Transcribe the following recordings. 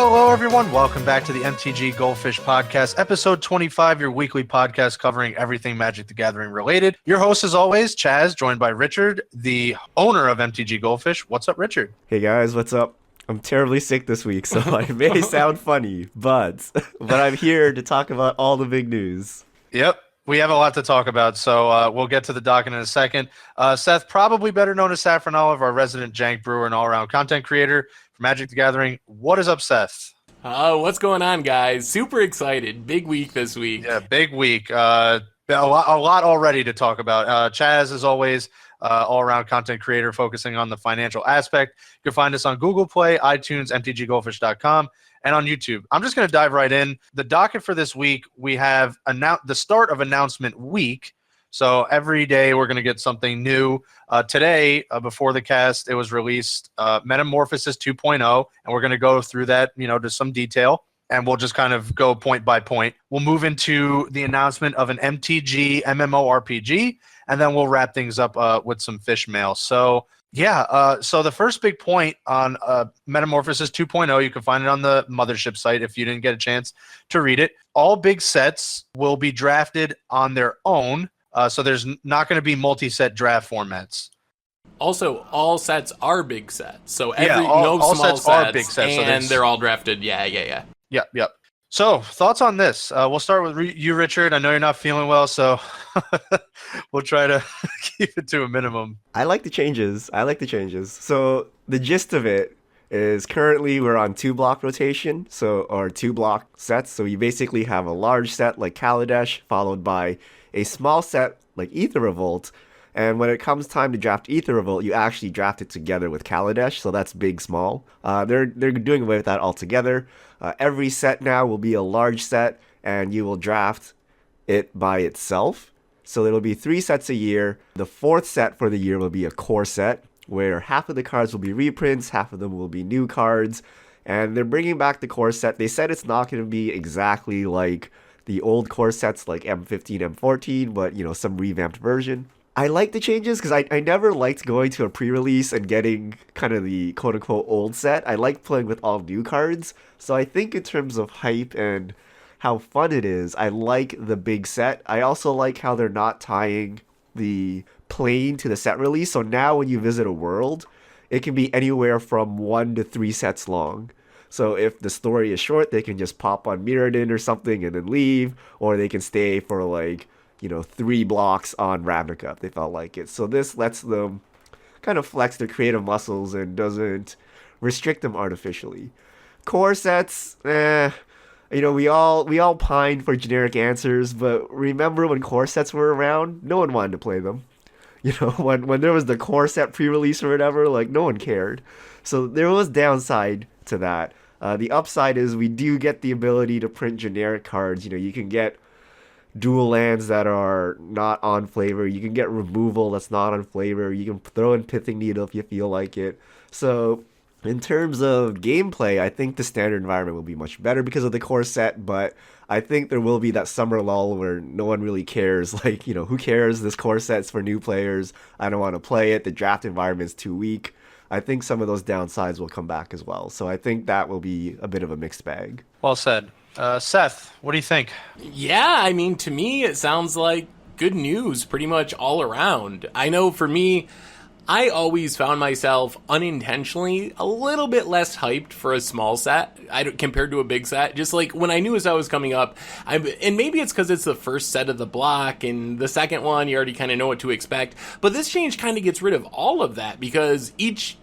Hello, everyone. Welcome back to the MTG Goldfish Podcast, episode 25, your weekly podcast covering everything Magic the Gathering related. Your host, as always, Chaz, joined by Richard, the owner of MTG Goldfish. What's up, Richard? Hey guys, what's up? I'm terribly sick this week, so I may sound funny, but I'm here to talk about all the big news. Yep. We have a lot to talk about, so we'll get to the docket in a second. Seth, probably better known as Saffron Olive, our resident jank brewer and all-around content creator for Magic the Gathering. What is up, Seth? What's going on, guys? Super excited. Big week this week. Yeah, big week. A lot already to talk about. Chaz, as always, all-around content creator focusing on the financial aspect. You can find us on Google Play, iTunes, mtggoldfish.com. and on YouTube. I'm just going to dive right in. The docket for this week, we have the start of announcement week. So every day we're going to get something new. Today, before the cast, it was released Metamorphosis 2.0, and we're going to go through that, to some detail, and we'll just kind of go point by point. We'll move into the announcement of an MTG MMORPG, and then we'll wrap things up with some fish mail. So so the first big point on Metamorphosis 2.0, you can find it on the mothership site if you didn't get a chance to read it. All big sets will be drafted on their own, so there's not going to be multi-set draft formats. Also, all sets are big sets, so all small sets are big sets, and they're all drafted. Yeah. Yep. So, thoughts on this? We'll start with you, Richard. I know you're not feeling well, so we'll try to keep it to a minimum. I like the changes. So, the gist of it is currently we're on 2-block rotation, or 2-block sets. So, you basically have a large set like Kaladesh, followed by a small set like Aether Revolt. And when it comes time to draft Aether Revolt, you actually draft it together with Kaladesh, so that's big, small. They're doing away with that altogether. Every set now will be a large set, and you will draft it by itself. So it'll be 3 sets a year. The 4th set for the year will be a core set, where half of the cards will be reprints, half of them will be new cards. And they're bringing back the core set. They said it's not going to be exactly like the old core sets like M15, M14, but, some revamped version. I like the changes because I never liked going to a pre-release and getting kind of the quote-unquote old set. I like playing with all new cards. So I think in terms of hype and how fun it is, I like the big set. I also like how they're not tying the plane to the set release. So now when you visit a world, it can be anywhere from 1 to 3 sets long. So if the story is short, they can just pop on Mirrodin or something and then leave, or they can stay for 3 blocks on Ravnica if they felt like it. So this lets them kind of flex their creative muscles and doesn't restrict them artificially. Core sets, we all pine for generic answers, but remember when core sets were around, no one wanted to play them. When there was the core set pre-release or whatever, no one cared. So there was downside to that. The upside is we do get the ability to print generic cards. You can get dual lands that are not on flavor. You can get removal that's not on flavor. You can throw in Pithing Needle if you feel like it. So in terms of gameplay, I think the standard environment will be much better because of the core set, but I think there will be that summer lull where no one really cares. Who cares? This core set's for new players. I don't want to play it. The draft environment's too weak. I think some of those downsides will come back as well. So I think that will be a bit of a mixed bag. Well said. Seth, what do you think? Yeah, to me, it sounds like good news pretty much all around. I know for me, I always found myself unintentionally a little bit less hyped for a small set compared to a big set. Just when I knew as I was coming up, and maybe it's because it's the first set of the block, and the second one, you already kind of know what to expect. But this change kind of gets rid of all of that because each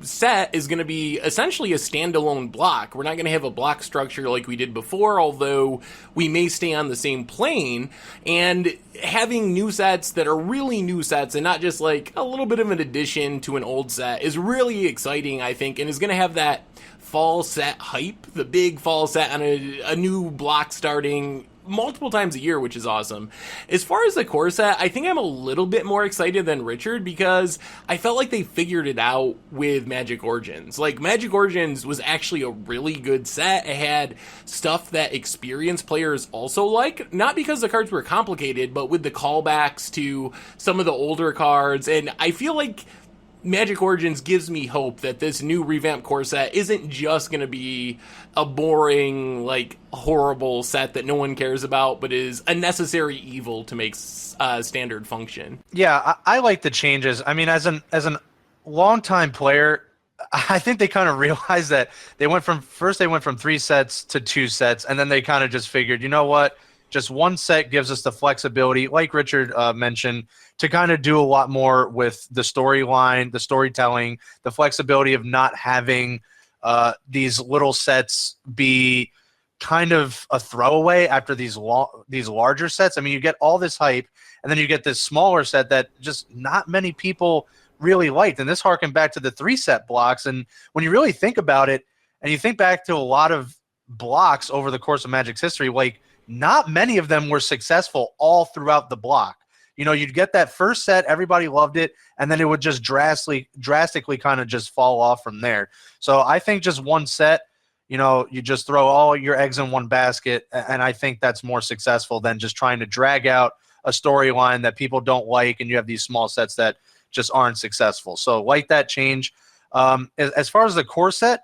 set is going to be essentially a standalone block. We're not going to have a block structure like we did before, although we may stay on the same plane. And having new sets that are really new sets and not just a little bit of an addition to an old set is really exciting, I think, and is going to have that fall set hype, the big fall set on a new block starting multiple times a year, which is awesome. As far as the core set, I think I'm a little bit more excited than Richard because I felt like they figured it out with Magic Origins. Magic Origins was actually a really good set. It had stuff that experienced players also like, not because the cards were complicated, but with the callbacks to some of the older cards. And I feel like Magic Origins gives me hope that this new revamped core set isn't just going to be a boring, like, horrible set that no one cares about, but is a necessary evil to make standard function. Yeah, I like the changes. I mean, as an longtime player, I think they kind of realized that they went from 3 sets to 2 sets, and then they kind of just figured, you know what? Just 1 set gives us the flexibility, like Richard mentioned, to kind of do a lot more with the storyline, the storytelling, the flexibility of not having these little sets be kind of a throwaway after these larger sets. I mean, you get all this hype, and then you get this smaller set that just not many people really liked. And this harkened back to the 3-set blocks. And when you really think about it, and you think back to a lot of blocks over the course of Magic's history, like, not many of them were successful all throughout the block. You know, you'd get that first set, everybody loved it, and then it would just drastically kind of just fall off from there. So I think just 1 set, you know, you just throw all your eggs in one basket, and I think that's more successful than just trying to drag out a storyline that people don't like, and you have these small sets that just aren't successful. So like that change. As far as the core set,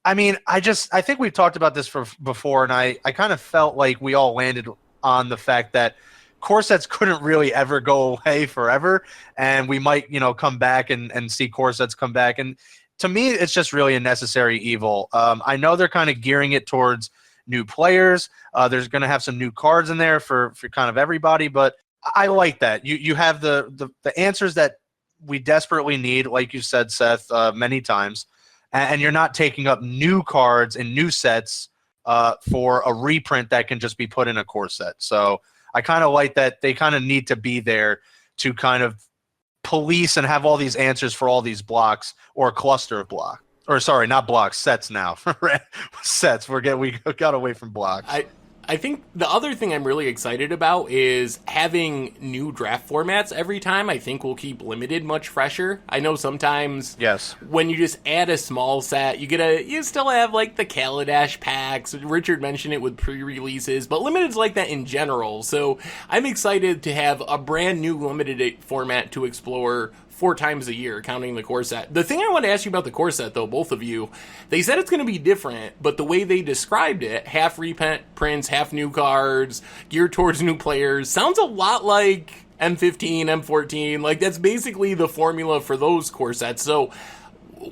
I mean, I think we've talked about this before, and I kind of felt like we all landed on the fact that core sets couldn't really ever go away forever, and we might, you know, come back and see core sets come back. And to me, it's just really a necessary evil. I know they're kind of gearing it towards new players. There's going to have some new cards in there for kind of everybody, but I like that. You have the answers that we desperately need, like you said, Seth, many times. And you're not taking up new cards and new sets for a reprint that can just be put in a core set. So I kind of like that they kind of need to be there to kind of police and have all these answers for all these blocks, or a cluster of blocks. Or sorry, not blocks, sets now. Sets. We got away from blocks. I think the other thing I'm really excited about is having new draft formats every time. I think will keep Limited much fresher. I know sometimes when you just add a small set, you still have like the Kaladesh packs. Richard mentioned it with pre-releases, but Limited's like that in general. So I'm excited to have a brand new Limited format to explore 4 times a year, counting the core set. The thing I want to ask you about the core set, though, both of you, they said it's going to be different, but the way they described it, half reprints, half new cards, geared towards new players, sounds a lot like M15, M14. Like, that's basically the formula for those core sets. So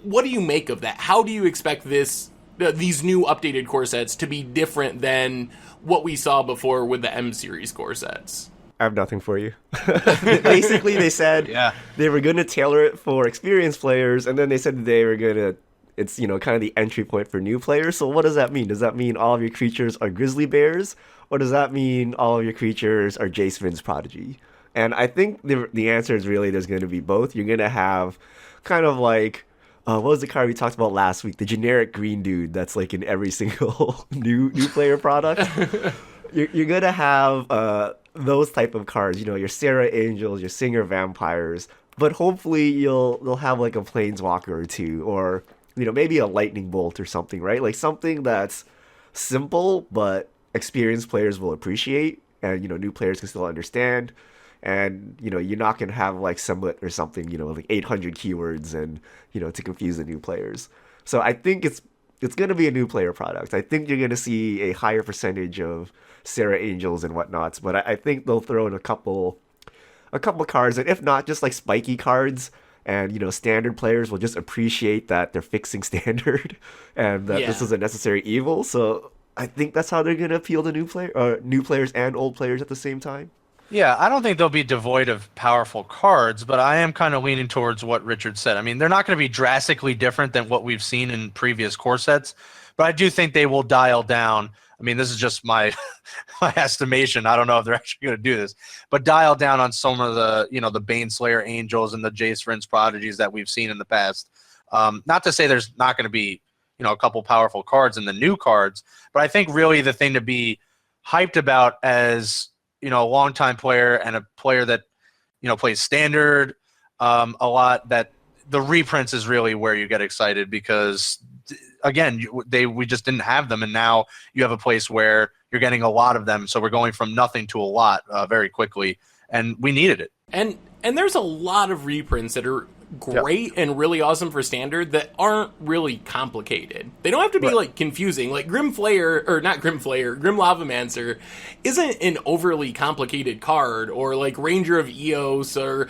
what do you make of that? How do you expect these new updated core sets to be different than what we saw before with the M series core sets? I have nothing for you. Basically, they said they were going to tailor it for experienced players, and then they said they were going to, it's, you know, kind of the entry point for new players. So what does that mean? Does that mean all of your creatures are grizzly bears? Or does that mean all of your creatures are Jace Vryn's Prodigy? And I think the answer is really there's going to be both. You're going to have kind of like, what was the card we talked about last week? The generic green dude that's like in every single new player product. You're going to have those type of cards, you know, your Sarah Angels, your Singer Vampires, but hopefully they'll have like a Planeswalker or 2, or, you know, maybe a Lightning Bolt or something, right? Like something that's simple, but experienced players will appreciate, and, you know, new players can still understand. And, you know, you're not going to have like Semlet or something, you know, like 800 keywords and, you know, to confuse the new players. So I think it's going to be a new player product. I think you're going to see a higher percentage of Sarah Angels and whatnots, but I think they'll throw in a couple cards, and if not, just like spiky cards, and, you know, standard players will just appreciate that they're fixing standard and that this is a necessary evil. So I think that's how they're going to appeal to new players and old players at the same time. Yeah, I don't think they'll be devoid of powerful cards, but I am kind of leaning towards what Richard said. I mean, they're not going to be drastically different than what we've seen in previous core sets, but I do think they will dial down. I mean, this is just my estimation. I don't know if they're actually going to do this, but dial down on some of the, you know, the Baneslayer Angels and the Jace Vryn's Prodigies that we've seen in the past. Not to say there's not going to be, you know, a couple powerful cards in the new cards, but I think really the thing to be hyped about as, you know, a longtime player and a player that, you know, plays standard a lot, that the reprints is really where you get excited, because again, we just didn't have them, and now you have a place where you're getting a lot of them. So we're going from nothing to a lot very quickly, and we needed it. And there's a lot of reprints that are great and really awesome for standard that aren't really complicated. They don't have to be like confusing. Like Grim Lavamancer isn't an overly complicated card, or like Ranger of Eos, or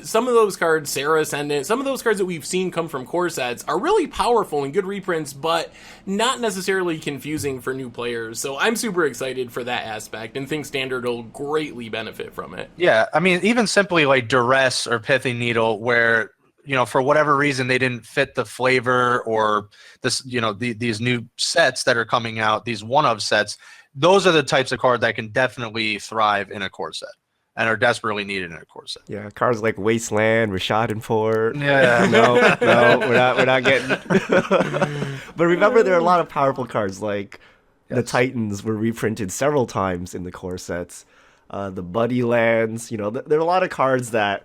some of those cards, Sarah Ascendant, some of those cards that we've seen come from core sets are really powerful and good reprints, but not necessarily confusing for new players. So I'm super excited for that aspect and think standard will greatly benefit from it. Yeah, I mean, even simply like Duress or Pithy Needle, where, you know, for whatever reason they didn't fit the flavor, or this, you know, these new sets that are coming out, these one-of sets, those are the types of cards that can definitely thrive in a core set and are desperately needed in a core set. Yeah, cards like Wasteland, Rishadenfort. Yeah. No, we're not getting. But remember, there are a lot of powerful cards like the Titans were reprinted several times in the core sets. The Buddy Lands, you know, there are a lot of cards that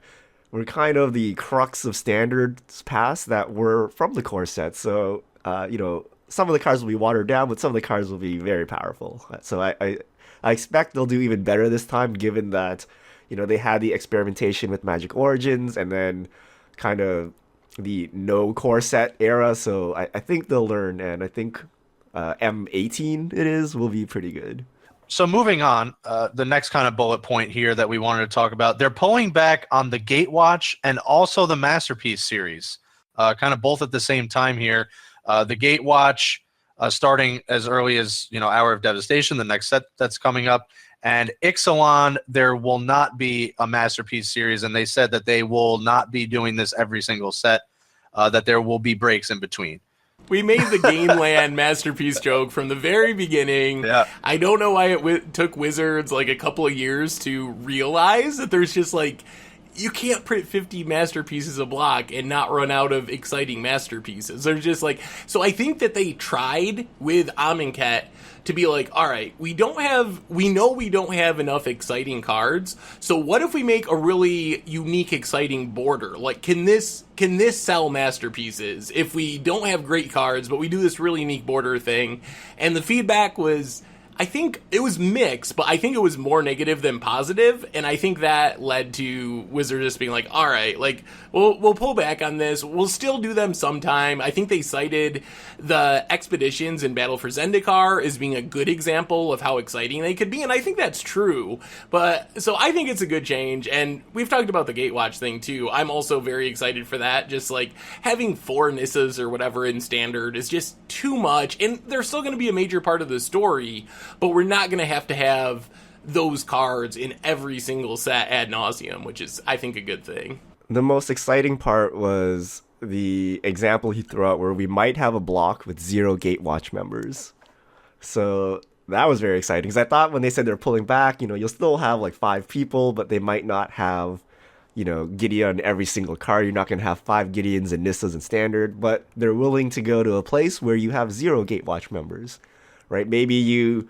were kind of the crux of Standard's past that were from the core set. So, you know, some of the cards will be watered down, but some of the cards will be very powerful. So I expect they'll do even better this time, given that, you know, they had the experimentation with Magic Origins and then kind of the no core set era. So I think they'll learn, and I think M18 will be pretty good. So moving on, the next kind of bullet point here that we wanted to talk about, they're pulling back on the Gatewatch and also the Masterpiece series, kind of both at the same time here. The Gatewatch starting as early as, you know, Hour of Devastation, the next set that's coming up, and Ixalan, there will not be a Masterpiece series, and they said that they will not be doing this every single set, that there will be breaks in between. We made the Gainland Masterpiece joke from the very beginning. Yeah. I don't know why it took Wizards like a couple of years to realize that there's just like, you can't print 50 masterpieces a block and not run out of exciting masterpieces. They're just like, so I think that they tried with Amonkhet to be like, all right, we know we don't have enough exciting cards, so what if we make a really unique, exciting border? Like, can this sell masterpieces if we don't have great cards, but we do this really unique border thing? And the feedback was, I think it was mixed, but I think it was more negative than positive, and I think that led to Wizards just being like, all right, like, we'll pull back on this. We'll still do them sometime. I think they cited the expeditions in Battle for Zendikar as being a good example of how exciting they could be, and I think that's true. But, so I think it's a good change, and we've talked about the Gatewatch thing, too. I'm also very excited for that. Just, like, having 4 Nissas or whatever in Standard is just too much, and they're still going to be a major part of the story, but we're not going to have those cards in every single set ad nauseum, which is, I think, a good thing. The most exciting part was the example he threw out where we might have a block with 0 Gatewatch members. So that was very exciting, because I thought when they said they're pulling back, you know, you'll still have like 5 people, but they might not have, you know, Gideon on every single card. You're not going to have 5 Gideons and Nissas in Standard, but they're willing to go to a place where you have 0 Gatewatch members, right? Maybe you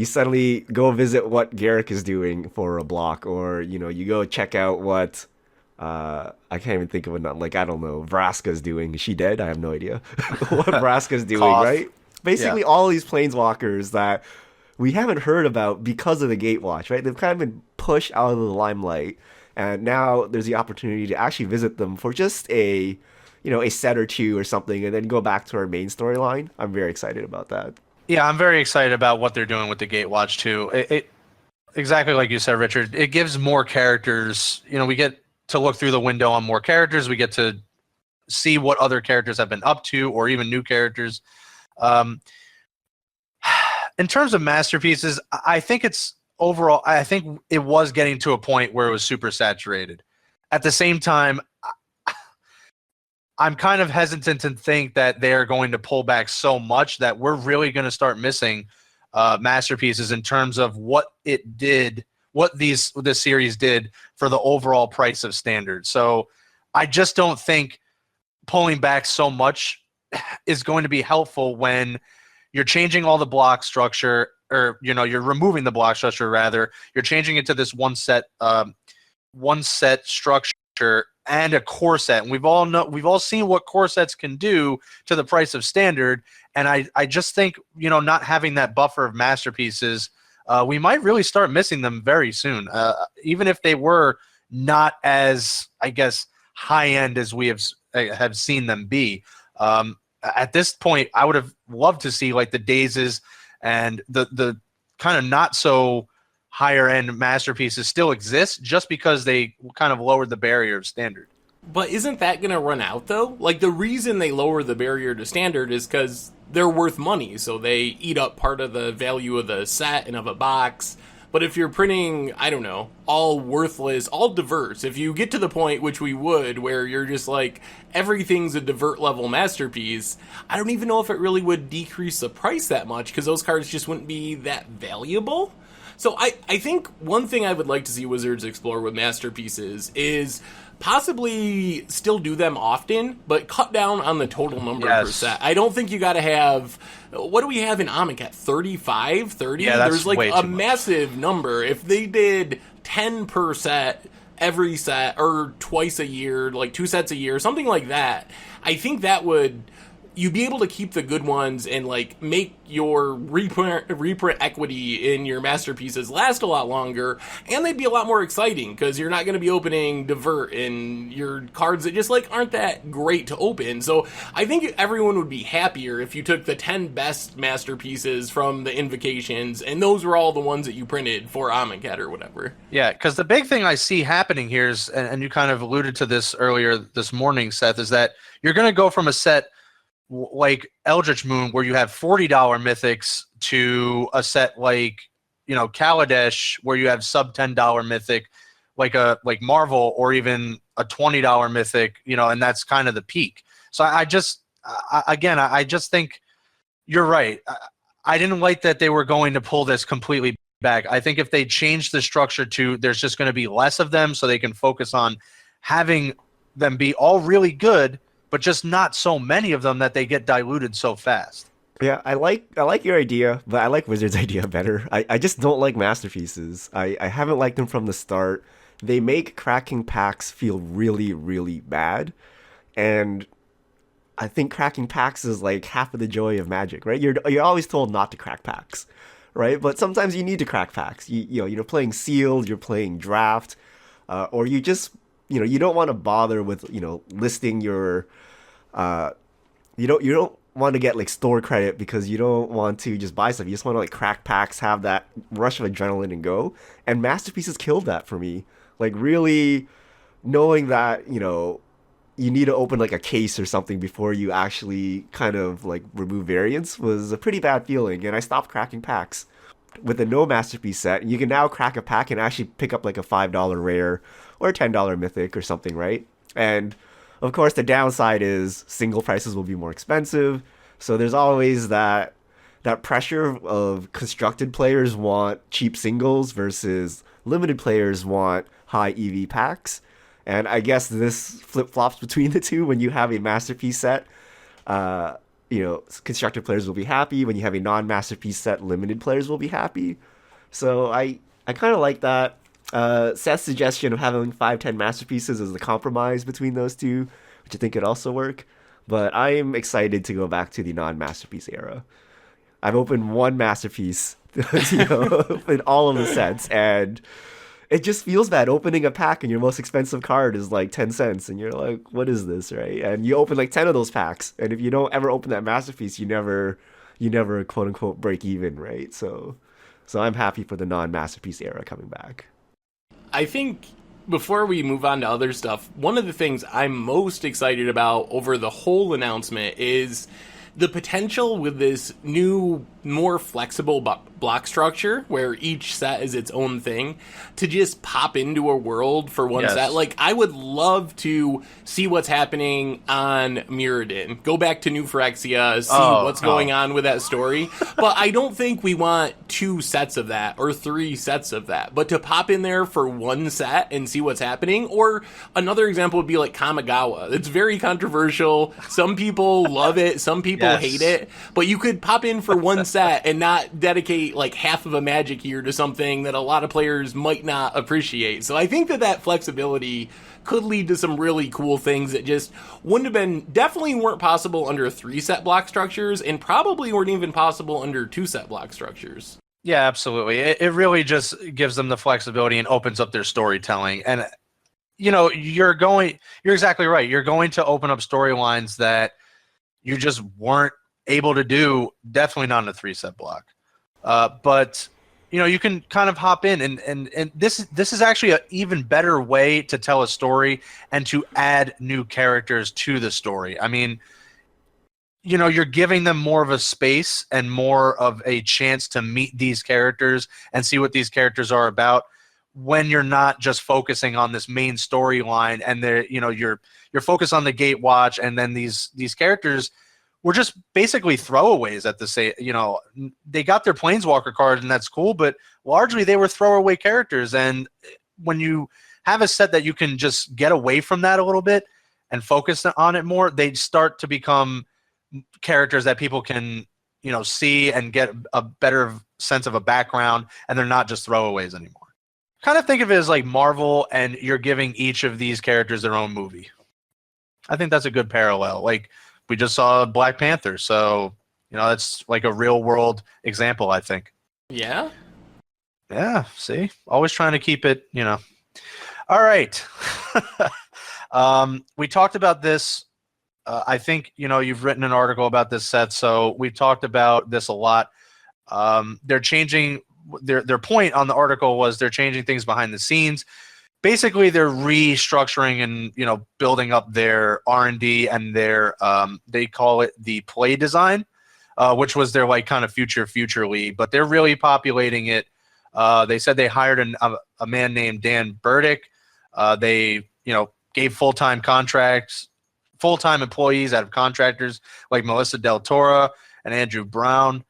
suddenly go visit what Garrick is doing for a block, or, you know, you go check out what, I can't even think of it, like, I don't know, Vraska's doing. Is she dead? I have no idea what Vraska's doing, right? Basically, all these planeswalkers that we haven't heard about because of the Gatewatch, right? They've kind of been pushed out of the limelight, and now there's the opportunity to actually visit them for just a set or two or something, and then go back to our main storyline. I'm very excited about that. Yeah, I'm very excited about what they're doing with the Gatewatch too. It exactly like you said, Richard. It gives more characters. You know, we get to look through the window on more characters. We get to see what other characters have been up to, or even new characters. In terms of masterpieces, I think it's overall. I think it was getting to a point where it was super saturated. At the same time, I'm kind of hesitant to think that they're going to pull back so much that we're really going to start missing masterpieces in terms of what it did, what this series did for the overall price of Standard. So I just don't think pulling back so much is going to be helpful when you're changing all the block structure, or, you know, you're removing the block structure rather. You're changing it to this one set structure and a core set, and we've all seen what core sets can do to the price of Standard, and I just think, you know, not having that buffer of masterpieces, we might really start missing them very soon, even if they were not as, I guess, high end as we have seen them be. At this point, I would have loved to see like the Dazes and the kind of not so higher end masterpieces still exist, just because they kind of lowered the barrier of standard. But isn't that going to run out, though? Like, the reason they lower the barrier to standard is because they're worth money, so they eat up part of the value of the set and of a box. But if you're printing, I don't know, all worthless, all diverse, if you get to the point, which we would, where you're just like, everything's a divert level masterpiece, I don't even know if it really would decrease the price that much, because those cards just wouldn't be that valuable. So I think one thing I would like to see Wizards explore with masterpieces is possibly still do them often, but cut down on the total number per set. I don't think you got to have, what do we have in Amonkhet? 35, 30? Yeah, that's There's like way a too much. massive number. If they did 10 per set every set, or twice a year, like 2 sets a year, something like that, I think that would, you'd be able to keep the good ones and like make your reprint equity in your masterpieces last a lot longer, and they'd be a lot more exciting because you're not going to be opening divert in your cards that just like aren't that great to open. So I think everyone would be happier if you took the 10 best masterpieces from the invocations and those were all the ones that you printed for Amonkhet or whatever. Yeah, because the big thing I see happening here is, and you kind of alluded to this earlier this morning, Seth, is that you're going to go from a set like Eldritch Moon, where you have $40 mythics, to a set like, you know, Kaladesh, where you have sub $10 mythic, like Marvel, or even a $20 mythic, you know, and that's kind of the peak. So I just think you're right. I didn't like that they were going to pull this completely back. I think if they change the structure to, there's just going to be less of them, so they can focus on having them be all really good, but just not so many of them that they get diluted so fast. Yeah, I like your idea, but I like Wizards' idea better. I just don't like masterpieces. I haven't liked them from the start. They make cracking packs feel really, really bad. And I think cracking packs is like half of the joy of Magic, right? You're always told not to crack packs, right? But sometimes you need to crack packs. You're playing sealed, you're playing draft, or you just, you don't want to bother with, listing your, you don't want to get like store credit because you don't want to just buy stuff. You just want to like crack packs, have that rush of adrenaline and go. And masterpieces killed that for me. Like really knowing that, you need to open like a case or something before you actually kind of like remove variants was a pretty bad feeling. And I stopped cracking packs. With the no masterpiece set, you can now crack a pack and actually pick up like a $5 rare or a $10 mythic or something, right? And of course, the downside is single prices will be more expensive. So there's always that pressure of constructed players want cheap singles versus limited players want high EV packs. And I guess this flip-flops between the two. When you have a masterpiece set, constructed players will be happy. When you have a non-masterpiece set, limited players will be happy. So I kind of like that. Seth's suggestion of having 5-10 masterpieces is the compromise between those two, which I think could also work. But I'm excited to go back to the non-masterpiece era. I've opened one masterpiece, in all of the sets, and it just feels bad opening a pack and your most expensive card is like 10 cents, and you're like, what is this, right? And you open like 10 of those packs, and if you don't ever open that masterpiece, you never quote unquote break even, right? So I'm happy for the non-masterpiece era coming back. I think before we move on to other stuff, one of the things I'm most excited about over the whole announcement is the potential with this new, more flexible block structure where each set is its own thing to just pop into a world for one set. Like, I would love to see what's happening on Mirrodin. Go back to New Phyrexia, see what's going on with that story. But I don't think we want 2 sets of that or 3 sets of that. But to pop in there for one set and see what's happening. Or another example would be like Kamigawa. It's very controversial. Some people love it. Some people hate it. But you could pop in for one set and not dedicate like half of a Magic year to something that a lot of players might not appreciate. So I think that flexibility could lead to some really cool things that just wouldn't have been, definitely weren't possible under 3-set block structures, and probably weren't even possible under 2-set block structures. Yeah, absolutely. It really just gives them the flexibility and opens up their storytelling. And you're exactly right. You're going to open up storylines that you just weren't able to do, definitely not in a 3-set block. But you can kind of hop in, and this is actually an even better way to tell a story and to add new characters to the story. I mean, you're giving them more of a space and more of a chance to meet these characters and see what these characters are about, when you're not just focusing on this main storyline and you're focused on the Gatewatch, and then these characters were just basically throwaways at the same. They got their Planeswalker card, and that's cool, but largely they were throwaway characters. And when you have a set that you can just get away from that a little bit and focus on it more, they start to become characters that people can see and get a better sense of a background, and they're not just throwaways anymore. Kind of think of it as like Marvel, and you're giving each of these characters their own movie. I think that's a good parallel. Like, we just saw Black Panther, so that's like a real world example, I think. Yeah. Yeah. See, always trying to keep it. All right. We talked about this. I think you've written an article about this set, so we've talked about this a lot. They're changing. Their point on the article was they're changing things behind the scenes. Basically, they're restructuring and building up their R&D and their they call it the play design, which was their like kind of future league, but they're really populating it. They said they hired a man named Dan Burdick. They gave full-time employees out of contractors like Melissa Del Toro and Andrew Brown.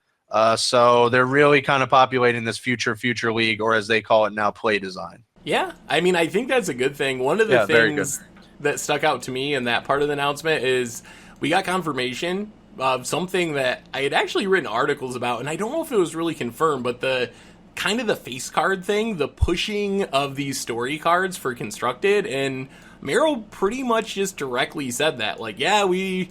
So they're really kind of populating this future league, or as they call it now, play design. Yeah, I mean, I think that's a good thing. One of the things that stuck out to me in that part of the announcement is we got confirmation of something that I had actually written articles about, and I don't know if it was really confirmed, but the kind of the face card thing, the pushing of these story cards for Constructed, and Meryl pretty much just directly said that. Like, yeah, we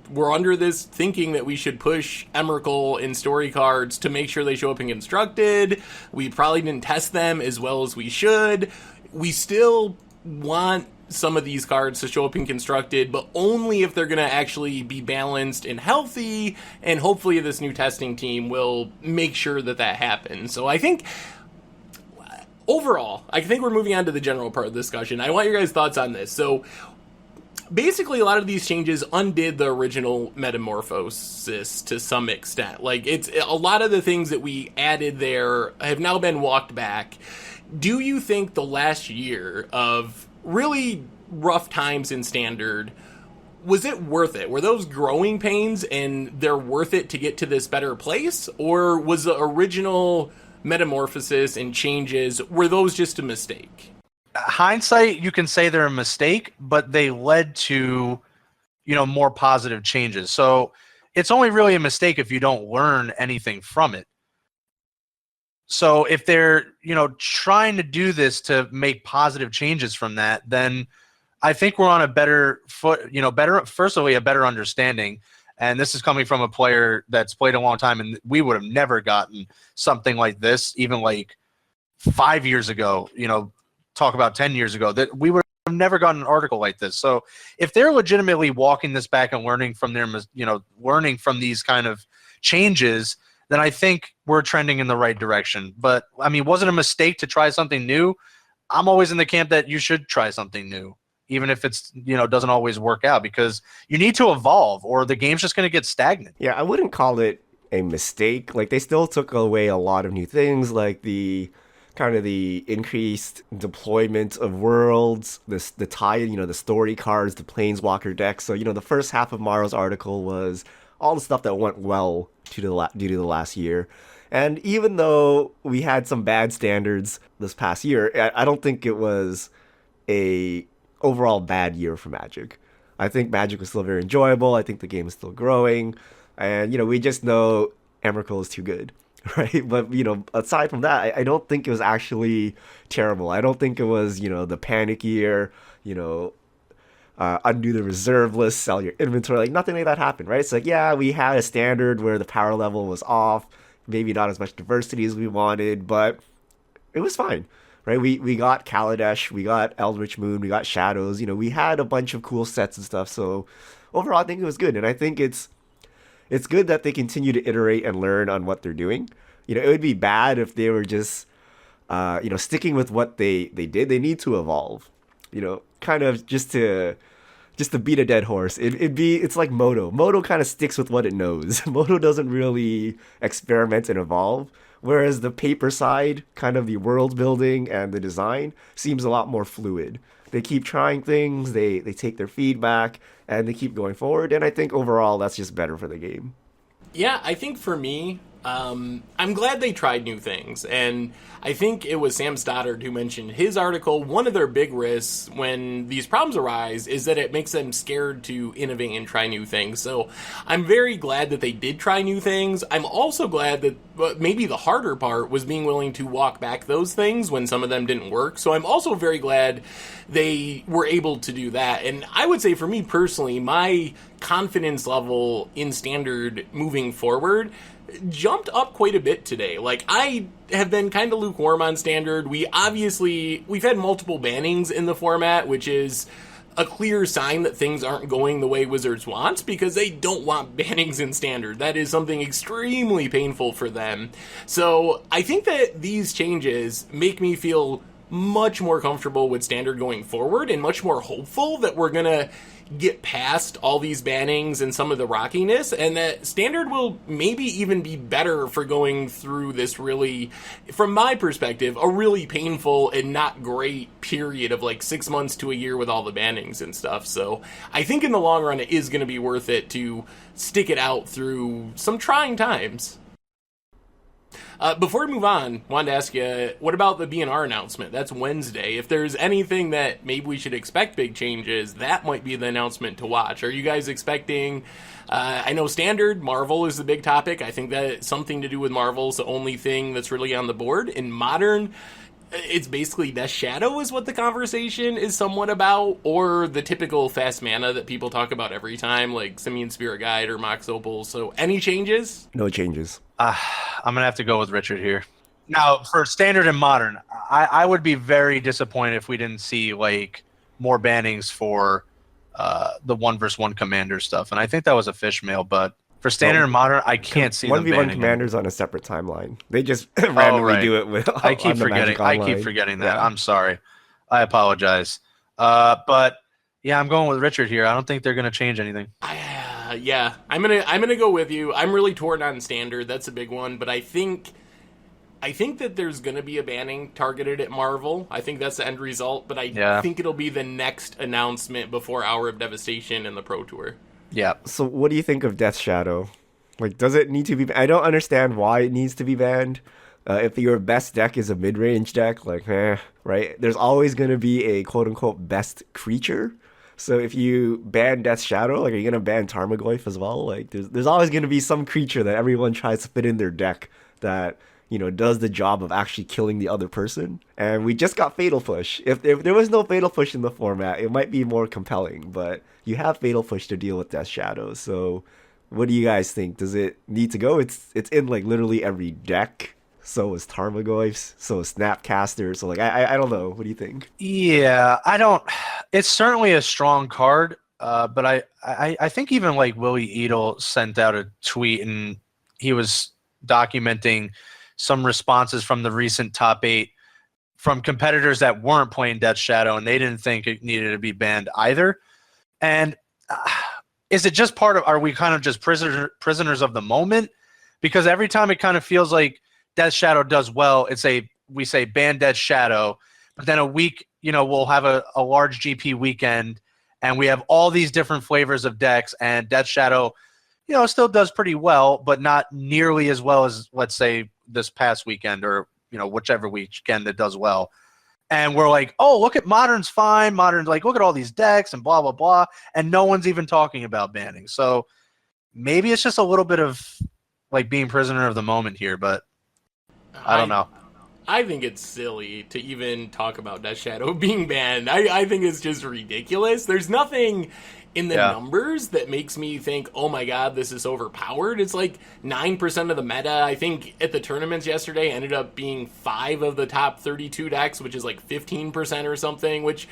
were under this thinking that we should push Emrakul in story cards to make sure they show up in Constructed. We probably didn't test them as well as we should. We still want some of these cards to show up in Constructed, but only if they're going to actually be balanced and healthy, and hopefully this new testing team will make sure that happens. So I think overall, I think we're moving on to the general part of the discussion. I want your guys' thoughts on this. So basically, a lot of these changes undid the original Metamorphosis to some extent. Like, it's a lot of the things that we added there have now been walked back. Do you think the last year of really rough times in Standard, was it worth it? Were those growing pains and they're worth it to get to this better place? Or was the original Metamorphosis and changes, were those just a mistake? Hindsight, you can say they're a mistake, but they led to more positive changes. So it's only really a mistake if you don't learn anything from it. So if they're trying to do this to make positive changes from that, then I think we're on a better foot, firstly a better understanding. And this is coming from a player that's played a long time, and we would have never gotten something like this, even like 5 years ago, talk about 10 years ago, that we would have never gotten an article like this. So if they're legitimately walking this back and learning from learning from these kind of changes, then I think we're trending in the right direction. But I mean, was it a mistake to try something new? I'm always in the camp that you should try something new, even if it's doesn't always work out, because you need to evolve or the game's just going to get stagnant. Yeah, I wouldn't call it a mistake. Like, they still took away a lot of new things, like the increased deployment of worlds, the tie, the story cards, the Planeswalker decks. So the first half of Maro's article was all the stuff that went well due to the last year. And even though we had some bad standards this past year, I don't think it was a overall bad year for Magic. I think Magic was still very enjoyable. I think the game is still growing. And, we just know Emrakul is too good, right? But, aside from that, I don't think it was actually terrible. I don't think it was, the panic year, undo the reserve list, sell your inventory. Like, nothing like that happened, right? It's like, yeah, we had a standard where the power level was off. Maybe not as much diversity as we wanted, but it was fine. right? We got Kaladesh, we got Eldritch Moon, we got Shadows. We had a bunch of cool sets and stuff. So overall, I think it was good, and I think it's good that they continue to iterate and learn on what they're doing. It would be bad if they were just sticking with what they did. They need to evolve. Kind of just to beat a dead horse. It's like Moto. Moto kind of sticks with what it knows. Moto doesn't really experiment and evolve. Whereas the paper side, kind of the world building and the design, seems a lot more fluid. They keep trying things, they take their feedback, and they keep going forward. And I think overall that's just better for the game. Yeah, I think for me, I'm glad they tried new things, and I think it was Sam Stoddard who mentioned his article. One of their big risks when these problems arise is that it makes them scared to innovate and try new things. So I'm very glad that they did try new things. I'm also glad that maybe the harder part was being willing to walk back those things when some of them didn't work. So I'm also very glad they were able to do that. And I would say for me personally, my confidence level in Standard moving forward jumped up quite a bit today. Like, I have been kind of lukewarm on Standard. We've had multiple bannings in the format, which is a clear sign that things aren't going the way Wizards wants, because they don't want bannings in Standard. That is something extremely painful for them. So I think that these changes make me feel much more comfortable with Standard going forward, and much more hopeful that we're gonna get past all these bannings and some of the rockiness, and that Standard will maybe even be better for going through this really, from my perspective, a really painful and not great period of like 6 months to a year with all the bannings and stuff. So I think in the long run it is going to be worth it to stick it out through some trying times. Before we move on, wanted to ask you, what about the BNR announcement? That's Wednesday. If there's anything that maybe we should expect big changes, that might be the announcement to watch. Are you guys expecting, I know Standard, Marvel is the big topic. I think that something to do with Marvel is the only thing that's really on the board. In Modern, it's basically Death Shadow is what the conversation is somewhat about, or the typical fast mana that people talk about every time, like Simian Spirit Guide or Mox Opal. So any changes? No changes. I'm going to have to go with Richard here. Now, for Standard and Modern, I would be very disappointed if we didn't see like more bannings for the 1v1 commander stuff. And I think that was a fish mail, but for Standard and Modern, I can't see them banning 1v1 commanders on a separate timeline. They just randomly do it with I keep forgetting that. Yeah. I'm sorry. I apologize. But yeah, I'm going with Richard here. I don't think they're going to change anything. Yeah, I'm gonna go with you. I'm really torn on Standard. That's a big one, but I think that there's gonna be a banning targeted at Marvel. I think that's the end result, but I think it'll be the next announcement before Hour of Devastation and the Pro Tour. Yeah. So what do you think of Death Shadow? Like, does it need to be? I don't understand why it needs to be banned. If your best deck is a mid-range deck, like, right? There's always gonna be a quote-unquote best creature. So if you ban Death Shadow, like, are you gonna ban Tarmogoyf as well? Like, there's always gonna be some creature that everyone tries to fit in their deck that does the job of actually killing the other person. And we just got Fatal Push. If there was no Fatal Push in the format, it might be more compelling. But you have Fatal Push to deal with Death Shadow. So what do you guys think? Does it need to go? It's in like literally every deck. So is Tarmogoyf's, so is Snapcaster. So like I don't know. What do you think? Yeah, I don't. It's certainly a strong card, but I think even like Willie Edel sent out a tweet and he was documenting some responses from the recent top 8 from competitors that weren't playing Death Shadow, and they didn't think it needed to be banned either. And is it just are we kind of just prisoners of the moment? Because every time it kind of feels like Death Shadow does well, we say ban Death Shadow, but then a week, we'll have a large GP weekend, and we have all these different flavors of decks, and Death Shadow, still does pretty well, but not nearly as well as, let's say, this past weekend or, whichever weekend it does well. And we're like, oh, look at Modern's fine. Modern's like, look at all these decks and blah, blah, blah. And no one's even talking about banning. So maybe it's just a little bit of like being prisoner of the moment here, but I don't know. I think it's silly to even talk about Death Shadow being banned. I think it's just ridiculous. There's nothing in the numbers that makes me think, oh my god, this is overpowered. It's like 9% of the meta. I think at the tournaments yesterday ended up being 5 of the top 32 decks, which is like 15% or something, which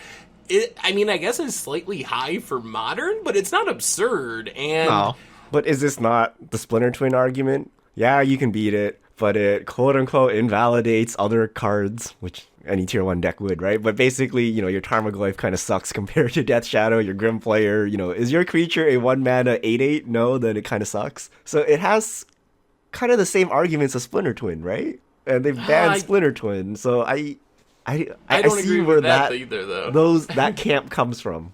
I guess is slightly high for Modern, but it's not absurd. And No. But is this not the Splinter Twin argument? Yeah, you can beat it, but it quote-unquote invalidates other cards, which any tier 1 deck would, right? But basically, your Tarmogoyf kind of sucks compared to Death Shadow, your Grim Player. Is your creature a 1-mana 8/8? No, then it kind of sucks. So it has kind of the same arguments as Splinter Twin, right? And they've banned Splinter Twin, so I don't see agree where with that either, though. that camp comes from.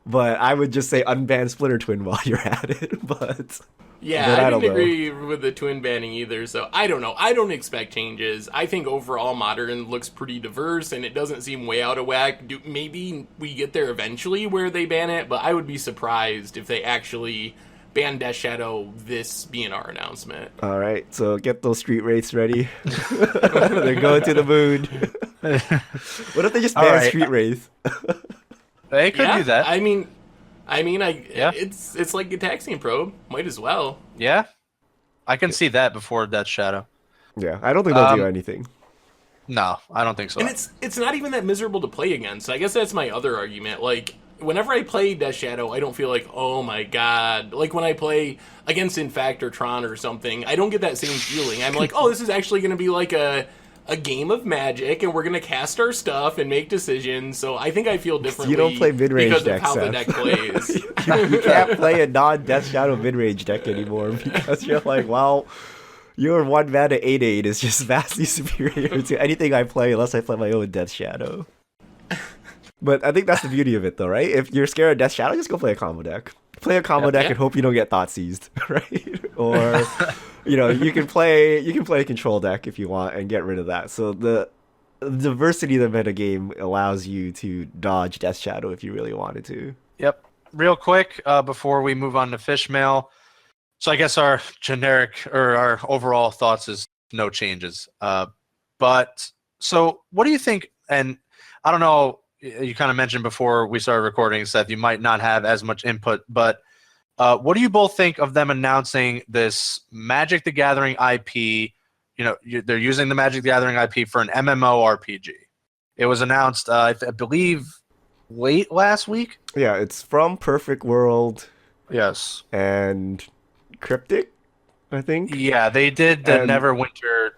But I would just say unban Splinter Twin while you're at it. But yeah, I didn't agree with the twin banning either, so I don't know. I don't expect changes. I think overall Modern looks pretty diverse, and it doesn't seem way out of whack. Maybe we get there eventually where they ban it, but I would be surprised if they actually ban Death Shadow, this being our announcement. All right, so get those street wraiths ready. They're going to the moon. What if they just ban street wraith? They could do that. It's like Gitaxian Probe. Might as well. Yeah, I can see that before Death Shadow. Yeah, I don't think they'll do anything. No, I don't think so. And it's not even that miserable to play against. I guess that's my other argument. Like, whenever I play Death Shadow, I don't feel like, oh my god. Like, when I play against Infact or Tron or something, I don't get that same feeling. I'm like, oh, this is actually going to be like a game of Magic, and we're going to cast our stuff and make decisions, so I think I feel differently. You don't play mid-range because decks, of how the deck plays. You can't play a non-Death Shadow mid-range deck anymore because you're like, well, your 1-mana 8/8 is just vastly superior to anything I play unless I play my own Death Shadow. But I think that's the beauty of it, though, right? If you're scared of Death Shadow, just go play a combo deck. Play a combo deck and hope you don't get thought seized, right? Or you can play a control deck if you want and get rid of that. So the diversity of the metagame allows you to dodge Death Shadow if you really wanted to. Yep. Real quick, before we move on to fish mail. So I guess our generic or our overall thoughts is no changes. But so what do you think? And I don't know, you kind of mentioned before we started recording, Seth, you might not have as much input, but what do you both think of them announcing this Magic the Gathering IP? They're using the Magic the Gathering IP for an MMORPG. It was announced, I believe, late last week. Yeah, it's from Perfect World. Yes. And Cryptic, I think. Yeah, they did the Neverwinter.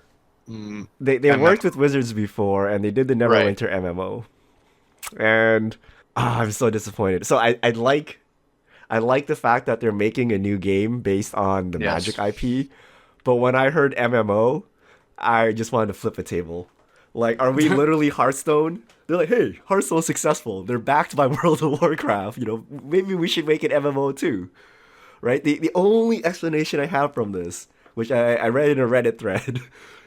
They worked with Wizards before, and they did the Neverwinter MMO. And I'm so disappointed. So I like the fact that they're making a new game based on the Magic IP, but when I heard MMO, I just wanted to flip a table. Like, are we literally Hearthstone? They're like, hey, Hearthstone's successful. They're backed by World of Warcraft. Maybe we should make an MMO too, right? The only explanation I have from this, which I read in a Reddit thread,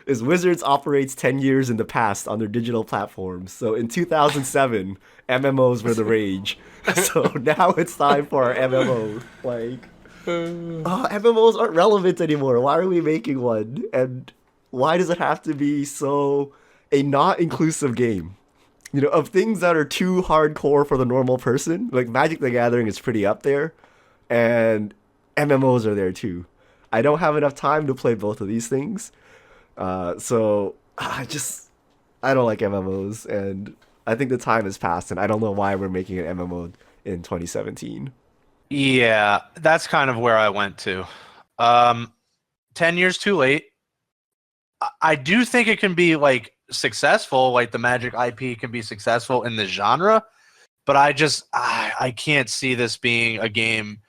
is Wizards operates 10 years in the past on their digital platforms. So in 2007, MMOs were the rage. So now it's time for our MMO. Like, MMOs aren't relevant anymore. Why are we making one? And why does it have to be a not inclusive game? Of things that are too hardcore for the normal person, like Magic the Gathering is pretty up there, and MMOs are there too. I don't have enough time to play both of these things. So I don't like MMOs, and I think the time has passed, and I don't know why we're making an MMO in 2017. Yeah, that's kind of where I went to. 10 years too late. I do think it can be successful, like the Magic IP can be successful in the genre, but I can't see this being a game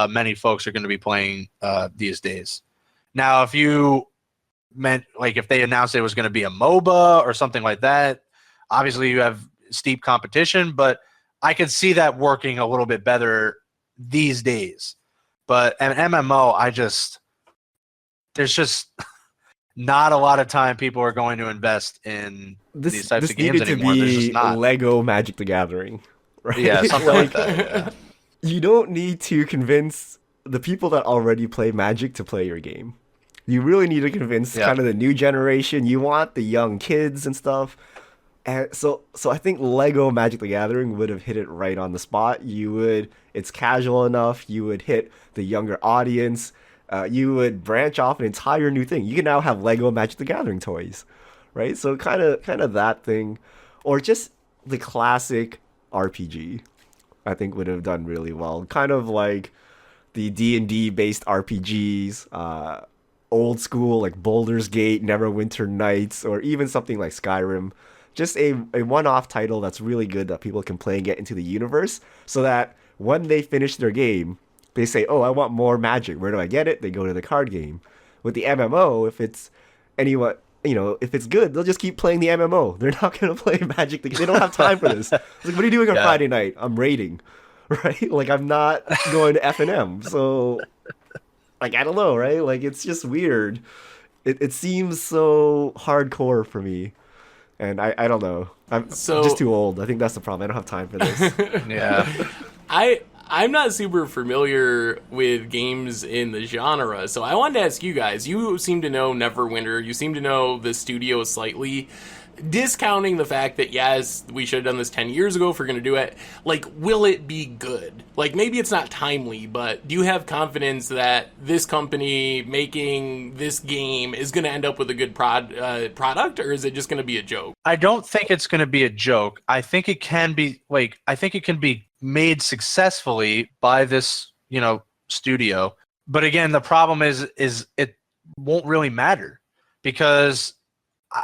many folks are going to be playing these days. Now, if you meant if they announced it was going to be a MOBA or something like that, obviously you have steep competition, but I could see that working a little bit better these days. But an MMO, there's just not a lot of time people are going to invest in these types of games anymore. This There's needed just to not. be Lego Magic the Gathering, right? Yeah, something like that. Yeah. You don't need to convince the people that already play Magic to play your game. You really need to convince Yeah. kind of the new generation. You want the young kids and stuff. And so I think Lego Magic the Gathering would have hit it right on the spot. It's casual enough. You would hit the younger audience. You would branch off an entire new thing. You can now have Lego Magic the Gathering toys, right? So kind of that thing, or just the classic RPG. I think would have done really well. Kind of like the D&D based RPGs, old school like Baldur's Gate, Neverwinter Nights, or even something like Skyrim. Just a one-off title that's really good that people can play and get into the universe, so that when they finish their game, they say, "Oh, I want more Magic. Where do I get it?" They go to the card game. With the MMO, if it's anyone, if it's good, they'll just keep playing the MMO. They're not gonna play Magic. They don't have time for this. It's like, what are you doing on Friday night? I'm raiding, right? Like, I'm not going to F&M. So, like, I don't know, right? Like, it's just weird. It seems so hardcore for me. And I don't know. I'm just too old. I think that's the problem. I don't have time for this. Yeah. I'm not super familiar with games in the genre, so I wanted to ask you guys. You seem to know Neverwinter. You seem to know the studio slightly. Discounting the fact that, yes, we should have done this 10 years ago if we're going to do it, like, will it be good? Like, maybe it's not timely, but do you have confidence that this company making this game is going to end up with a good product, or is it just going to be a joke? I don't think it's going to be a joke. I think it can be, made successfully by this, studio. But again, the problem is it won't really matter, because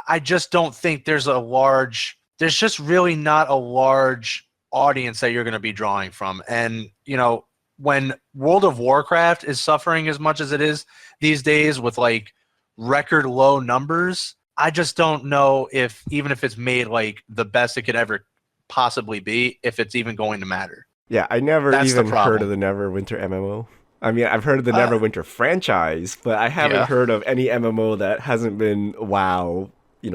I just don't think there's just really not a large audience that you're going to be drawing from. And, when World of Warcraft is suffering as much as it is these days with like record low numbers, I just don't know even if it's made like the best it could ever possibly be, if it's even going to matter. Yeah, I never That's even the problem. heard of the Neverwinter MMO. I mean, I've heard of the Neverwinter franchise, but I haven't heard of any MMO that hasn't been WoW,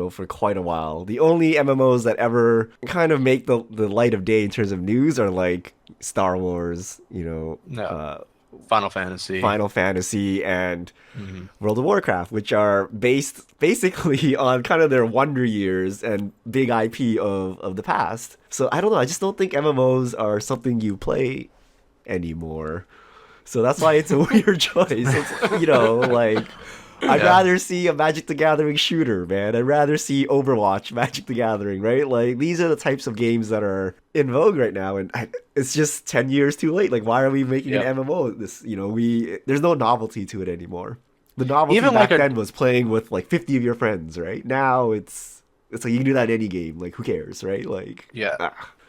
for quite a while. The only MMOs that ever kind of make the light of day in terms of news are like Star Wars, Final Fantasy and World of Warcraft, which are based basically on kind of their wonder years and big IP of the past. So I don't know. I just don't think MMOs are something you play anymore. So that's why it's a weird choice. It's, I'd rather see a Magic the Gathering shooter, man. I'd rather see Overwatch, Magic the Gathering, right? Like, these are the types of games that are in vogue right now, and it's just 10 years too late. Like, why are we making an MMO? There's no novelty to it anymore. The novelty Even back like then was playing with like 50 of your friends, right? Now it's like you can do that in any game. Like, who cares, right? Like,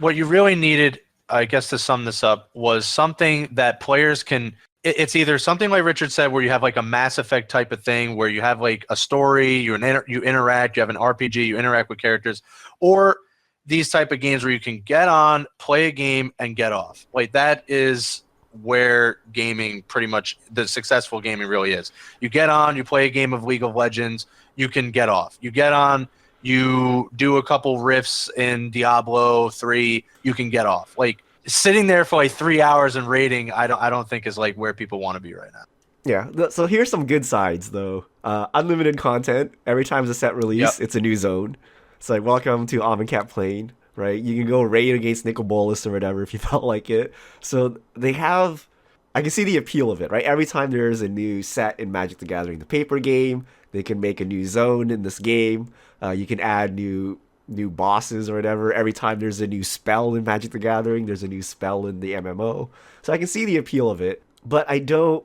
What you really needed, I guess, to sum this up, was something that players can. It's either something like Richard said, where you have like a Mass Effect type of thing, where you have like a story, you interact, you have an RPG, you interact with characters, or these type of games where you can get on, play a game, and get off. Like, that is where gaming, pretty much the successful gaming really is. You get on, you play a game of League of Legends, you can get off. You get on, you do a couple riffs in Diablo 3, you can get off. Like, sitting there for like 3 hours and raiding, I don't think is like where people want to be right now. Yeah, so here's some good sides though. Unlimited content. Every time there's a set release, it's a new zone. It's like, welcome to Amonkhet Plain, right? You can go raid against Nicol Bolas or whatever if you felt like it. So I can see the appeal of it, right? Every time there's a new set in Magic the Gathering, the paper game, they can make a new zone in this game. You can add new bosses or whatever. Every time there's a new spell in Magic the Gathering, there's a new spell in the MMO. So I can see the appeal of it, but I don't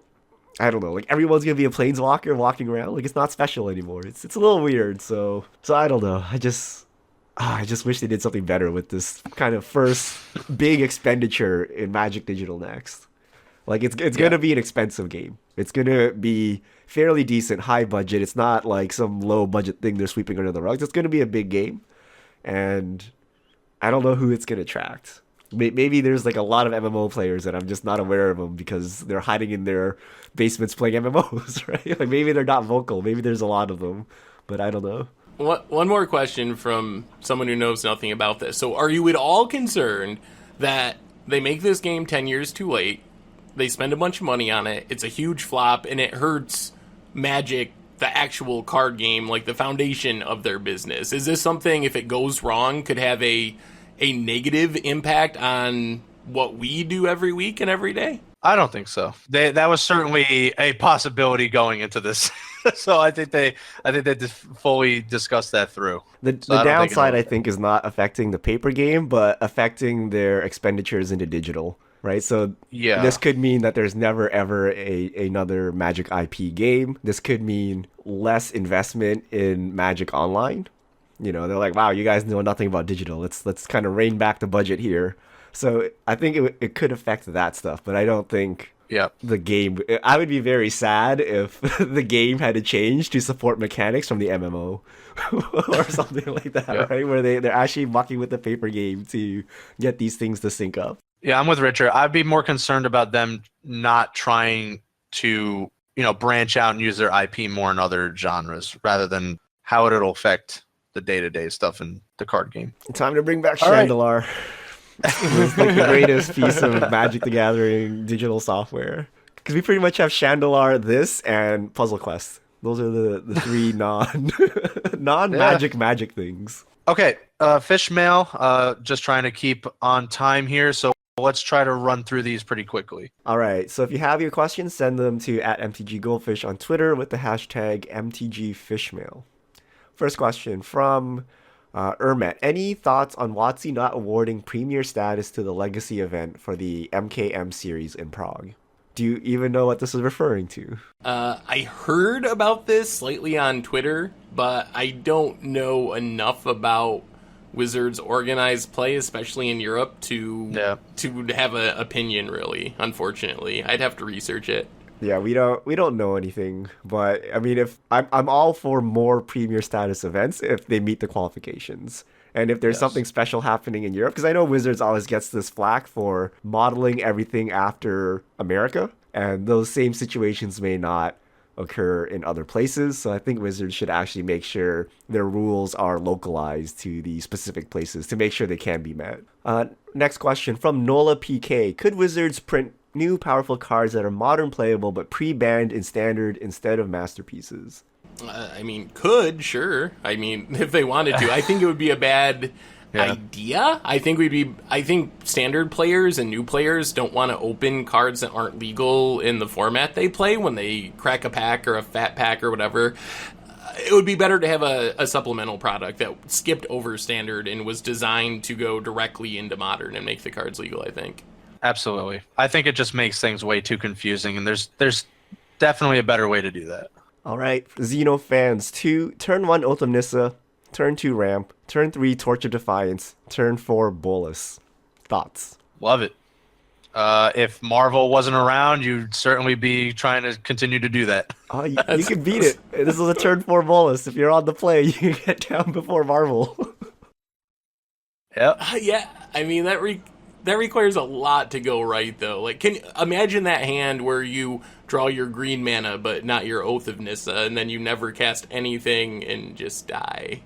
know. Like, everyone's gonna be a planeswalker walking around. Like, it's not special anymore. It's a little weird. So I don't know. I just wish they did something better with this kind of first big expenditure in Magic Digital Next. Like, it's gonna be an expensive game. It's gonna be fairly decent, high budget. It's not like some low budget thing they're sweeping under the rug. It's gonna be a big game. And I don't know who it's going to attract. Maybe there's like a lot of MMO players that I'm just not aware of them because they're hiding in their basements playing MMOs, right? Like, maybe they're not vocal. Maybe there's a lot of them, but I don't know. One more question from someone who knows nothing about this. So are you at all concerned that they make this game 10 years too late, they spend a bunch of money on it, it's a huge flop, and it hurts Magic the actual card game, like the foundation of their business? Is this something, if it goes wrong, could have a negative impact on what we do every week and every day? I don't think so. That was certainly a possibility going into this. So I think they fully discussed that through. The downside, I think, is not affecting the paper game, but affecting their expenditures into digital, right? So yeah, this could mean that there's never ever another Magic IP game. This could mean less investment in Magic Online. You know, they're like, wow, you guys know nothing about digital. Let's kind of rein back the budget here. So I think it could affect that stuff, but I don't think the game. I would be very sad if the game had to change to support mechanics from the MMO or something like that, right? Where they're actually mucking with the paper game to get these things to sync up. Yeah, I'm with Richard. I'd be more concerned about them not trying to, branch out and use their IP more in other genres rather than how it'll affect the day-to-day stuff in the card game. Time to bring back Chandelar. It's like the greatest piece of Magic the Gathering digital software. Because we pretty much have Chandelar, this, and Puzzle Quest. Those are the three non-magic things. Okay, fish mail. Just trying to keep on time here, so let's try to run through these pretty quickly. All right, so if you have your questions, send them to @MTGGoldfish on Twitter with the hashtag MTGFishmail. First question from Ermet. Any thoughts on WotC not awarding premier status to the Legacy event for the MKM series in Prague? Do you even know what this is referring to? I heard about this slightly on Twitter, but I don't know enough about Wizards' organized play, especially in Europe, to have an opinion, really, unfortunately. I'd have to research it. Yeah, we don't know anything, but I mean, if I'm all for more premier status events if they meet the qualifications, and if there's something special happening in Europe, because I know Wizards always gets this flack for modeling everything after America, and those same situations may not occur in other places. So I think Wizards should actually make sure their rules are localized to the specific places to make sure they can be met. Next question from Nola PK: could Wizards print new powerful cards that are modern playable but pre-banned in standard instead of masterpieces? I mean, sure. I mean, if they wanted to. I think it would be a bad idea. I think standard players and new players don't want to open cards that aren't legal in the format they play when they crack a pack or a fat pack or whatever. It would be better to have a supplemental product that skipped over standard and was designed to go directly into modern and make the cards legal, I think. Absolutely. I think it just makes things way too confusing, and there's definitely a better way to do that. All right, Xeno fans, turn 1 Oath of Nissa, turn 2 Ramp, turn 3 Torch of Defiance, turn 4 Bolus. Thoughts? Love it. If Marvel wasn't around, you'd certainly be trying to continue to do that. Oh, you can beat it. This is a turn 4 Bolus. If you're on the play, you can get down before Marvel. Yep. Yeah, I mean, that requires a lot to go right, though. Like, can you imagine that hand where you draw your green mana, but not your Oath of Nissa, and then you never cast anything and just die?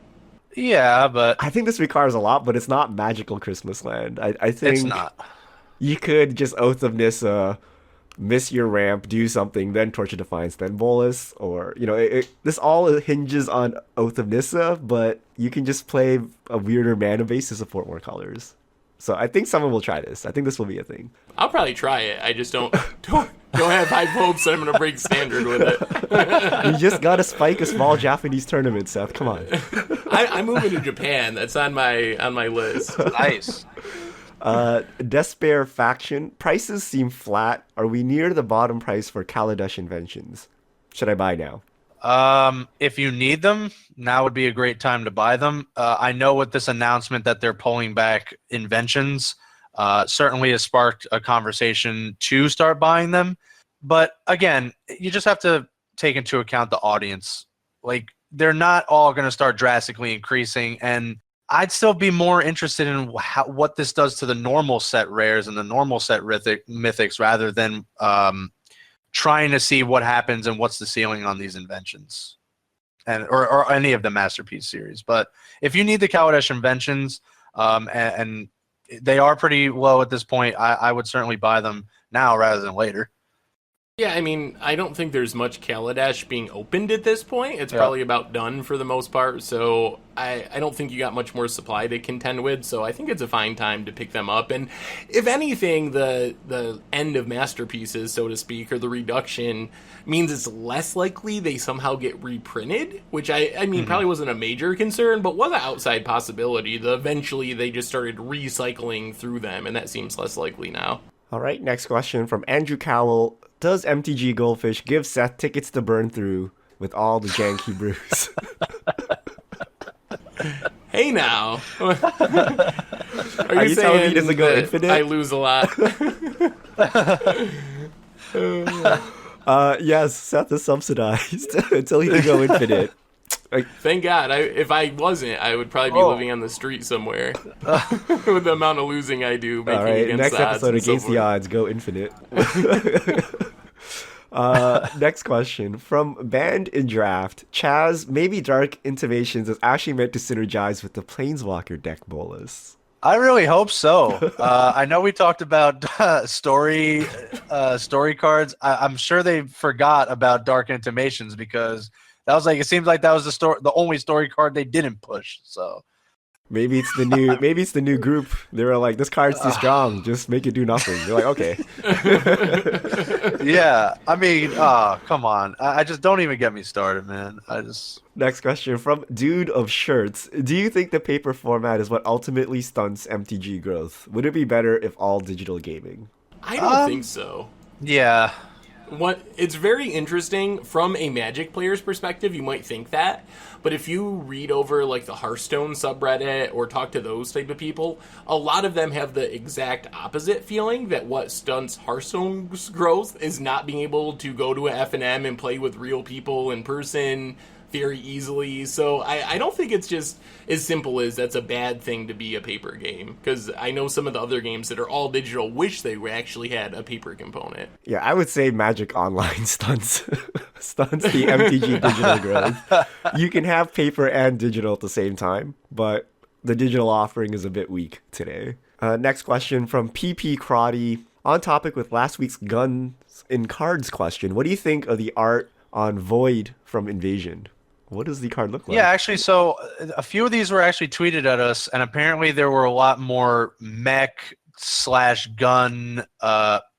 Yeah, but I think this requires a lot, but it's not magical Christmas Land. I think it's not. You could just Oath of Nissa, miss your ramp, do something, then Torch of Defiance, then Bolus, or this all hinges on Oath of Nissa, but you can just play a weirder mana base to support more colors. So I think someone will try this. I think this will be a thing. I'll probably try it. I just don't have high hopes that I'm going to break standard with it. You just got to spike a small Japanese tournament, Seth. Come on. I'm moving to Japan. That's on my list. Nice. Despair Faction. Prices seem flat. Are we near the bottom price for Kaladesh Inventions? Should I buy now? If you need them, now would be a great time to buy them. I know with this announcement that they're pulling back Inventions, certainly has sparked a conversation to start buying them. But again, you just have to take into account the audience. Like, they're not all going to start drastically increasing, and I'd still be more interested in what this does to the normal set rares and the normal set mythics rather than trying to see what happens and what's the ceiling on these inventions, and or any of the Masterpiece series. But if you need the Kaladesh Inventions, and they are pretty low at this point, I would certainly buy them now rather than later. Yeah, I mean, I don't think there's much Kaladesh being opened at this point. It's probably about done for the most part, so I don't think you got much more supply to contend with, so I think it's a fine time to pick them up. And if anything, the end of Masterpieces, so to speak, or the reduction, means it's less likely they somehow get reprinted, which I mean, probably wasn't a major concern, but was an outside possibility. Eventually, they just started recycling through them, and that seems less likely now. All right, next question from Andrew Cowell. Does MTG Goldfish give Seth tickets to burn through with all the janky brews? Hey now. Are you telling me he doesn't go infinite? I lose a lot. Yes, Seth is subsidized until he can go infinite. Thank God. If I wasn't, I would probably be living on the street somewhere with the amount of losing I do. Making All right, against next the odds episode and so Against the forth. Odds, go infinite. Next question from Band in Draft. Chaz, maybe Dark Intimations is actually meant to synergize with the Planeswalker deck bolas. I really hope so. I know we talked about story cards. I'm sure they forgot about Dark Intimations because that was it seems like that was the only story card they didn't push. So Maybe it's the new group. They were like, this card's too strong. Just make it do nothing. You're like, okay. yeah, I mean, come on. I just don't even get me started, man. Next question from Dude of Shirts. Do you think the paper format is what ultimately stunts MTG growth? Would it be better if all digital gaming? I don't think so. Yeah. It's very interesting from a Magic player's perspective. You might think that, but if you read over like the Hearthstone subreddit or talk to those type of people, a lot of them have the exact opposite feeling that what stunts Hearthstone's growth is not being able to go to an F&M and play with real people in person very easily. So I don't think it's just as simple as that's a bad thing to be a paper game, because I know some of the other games that are all digital wish they actually had a paper component. Yeah, I would say Magic Online stunts the MTG digital growth. You can have paper and digital at the same time, but the digital offering is a bit weak today. Next question from PP Crotty. On topic with last week's Guns in Cards question, what do you think of the art on Void from Invasion? What does the card look like? Yeah, actually, so a few of these were actually tweeted at us, and apparently there were a lot more mech/gun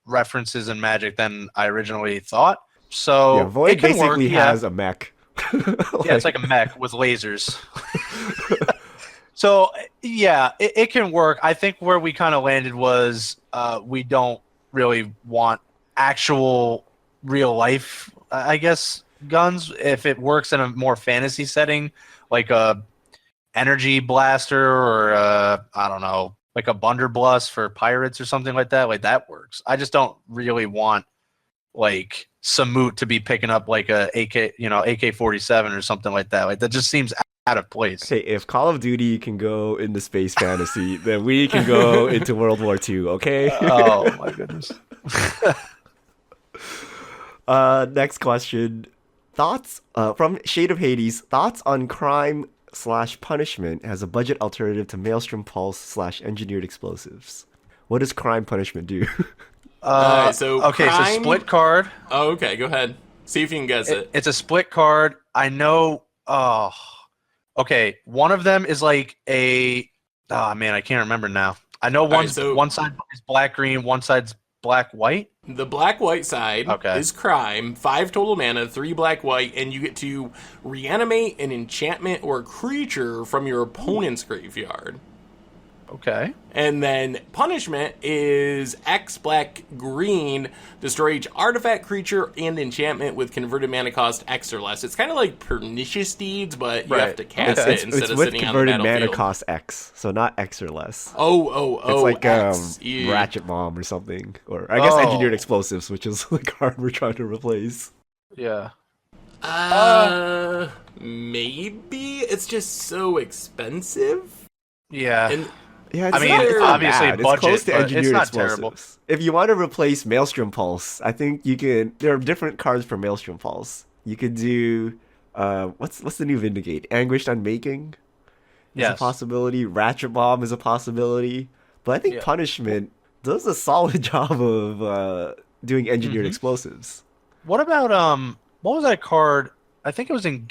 references in Magic than I originally thought. So yeah, Void it can basically work, has a mech. Yeah, it's like a mech with lasers. So yeah, it can work. I think where we kind of landed was we don't really want actual real life, I guess, guns. If it works in a more fantasy setting, like a energy blaster or I don't know, like a blunderbuss for pirates or something like that works. I just don't really want like Samut to be picking up like a AK-47 or something like that. Like that just seems out of place. Okay, if Call of Duty can go into space fantasy, then we can go into World War II, okay? Oh my goodness. Next question. Thoughts from Shade of Hades. Thoughts on crime/punishment as a budget alternative to Maelstrom Pulse / engineered explosives. What does crime punishment do? So split card. Oh, okay, go ahead. See if you can guess it. It's a split card. I know. Okay. One of them is like a. Oh man, I can't remember now. I know one side is black green, one side's black white. The black-white side is crime, 5 total mana, 3 black-white, and you get to reanimate an enchantment or creature from your opponent's graveyard. Okay. And then punishment is X black green, destroy each artifact, creature, and enchantment with converted mana cost X or less. It's kind of like Pernicious Deeds, but you have to cast it instead of sitting on the battlefield. It's with converted mana cost X, so not X or less. Oh, it's like X. Ratchet Bomb or something, or I guess Engineered Explosives, which is the card we're trying to replace. Yeah. Maybe it's just so expensive. Yeah. And yeah, I mean, it's obviously bad. budget, it's close to but engineered it's not explosives. terrible. If you want to replace Maelstrom Pulse, I think you can. There are different cards for Maelstrom Pulse. You could do what's the new Vindicate? Anguished Unmaking is a possibility. Ratchet Bomb is a possibility. But I think Punishment does a solid job of doing engineered explosives. What about what was that card? I think it was in